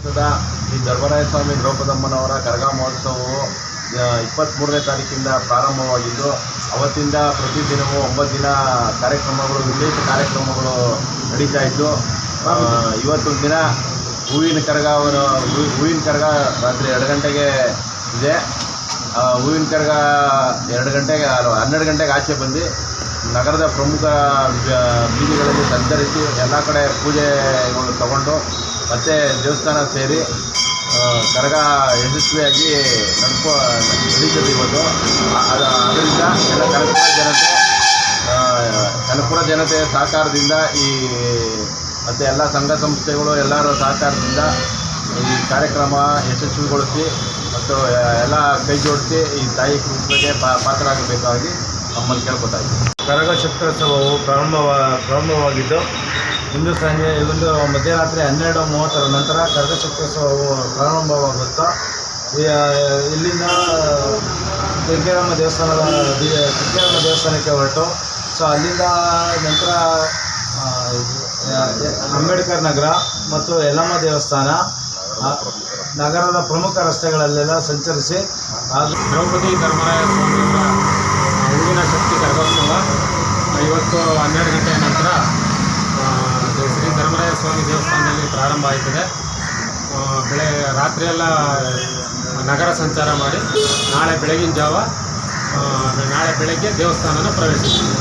ಈ ಧರ್ಮರಾಯ ಸ್ವಾಮಿ ದ್ರೌಪದಮ್ಮನವರ ಕರಗ ಮಹೋತ್ಸವವು 23ನೇ ತಾರೀಕಿಂದ ಪ್ರಾರಂಭವಾಗಿದ್ದು ಅವತ್ತಿಂದ ಪ್ರತಿದಿನವೂ 9 ದಿನ ಕಾರ್ಯಕ್ರಮಗಳು, ವಿಶೇಷ ಕಾರ್ಯಕ್ರಮಗಳು ನಡೀತಾ ಇದ್ದು, ಇವತ್ತೊಂದು ದಿನ ಹೂವಿನ ಕರಗ ರಾತ್ರಿ 2 ಗಂಟೆಗೆ ಇದೆ. ಹೂವಿನ ಕರಗ 12 ಗಂಟೆಗೆ ಆಚೆ ಬಂದು ನಗರದ ಪ್ರಮುಖ ಬೀದಿಗಳಲ್ಲಿ ಸಂಚರಿಸಿ ಎಲ್ಲ ಕಡೆ ಪೂಜೆಗಳು ತಗೊಂಡು ಮತ್ತೆ ದೇವಸ್ಥಾನ ಸೇರಿ ಕರಗ ಯಶಸ್ವಿಯಾಗಿ ನಡೀತದೆ ಇವತ್ತು. ಅದರಿಂದ ಎಲ್ಲ ಕನಕಪುರ ಜನತೆ ಸಹಕಾರದಿಂದ ಮತ್ತು ಎಲ್ಲ ಸಂಘ ಸಂಸ್ಥೆಗಳು ಎಲ್ಲರ ಸಹಕಾರದಿಂದ ಈ ಕಾರ್ಯಕ್ರಮ ಯಶಸ್ವಿಗೊಳಿಸಿ ಮತ್ತು ಎಲ್ಲ ಕೈ ಜೋಡಿಸಿ ಈ ತಾಯಿ ಕೃಷ್ಣಗೆ ಪಾತ್ರರಾಗಬೇಕಾಗಿ ನಮ್ಮಲ್ಲಿ ಕೇಳ್ಕೊತಾ ಇದ್ದೀವಿ. ಕರಗ ಚಕ್ರೋತ್ಸವವು ಪ್ರಾರಂಭವಾಗಿದ್ದು ಇಂದು ಮಧ್ಯರಾತ್ರಿ 12:30 ನಂತರ ಕರಗ ಚಕ್ರೋತ್ಸವವು ಪ್ರಾರಂಭವಾಗುತ್ತೋ ಇಲ್ಲಿಂದ ದುರ್ಗೆರಮ್ಮ ದೇವಸ್ಥಾನಕ್ಕೆ ಹೊರಟು ಅಲ್ಲಿಂದ ನಂತರ ಅಂಬೇಡ್ಕರ್ ನಗರ ಮತ್ತು ಯಲ್ಲಮ್ಮ ದೇವಸ್ಥಾನ ನಗರದ ಪ್ರಮುಖ ರಸ್ತೆಗಳಲ್ಲೆಲ್ಲ ಸಂಚರಿಸಿ ದ್ರೌಪದಿ ಧರ್ಮರಾಯ ಸ್ವಾಮಿಯವರ ಹೂವಿನ ಶಕ್ತಿ ಕರಗೋತ್ಸವ ಇವತ್ತು 12 ಗಂಟೆಯ ನಂತರ ಶ್ರೀ ಧರ್ಮರಾಯ ಸ್ವಾಮಿ ದೇವಸ್ಥಾನದಲ್ಲಿ ಪ್ರಾರಂಭ ಆಯ್ತದೆ. ರಾತ್ರಿಯೆಲ್ಲ ನಗರ ಸಂಚಾರ ಮಾಡಿ ನಾಳೆ ಬೆಳಗ್ಗೆ ದೇವಸ್ಥಾನನ ಪ್ರವೇಶಿಸ್ತೀವಿ.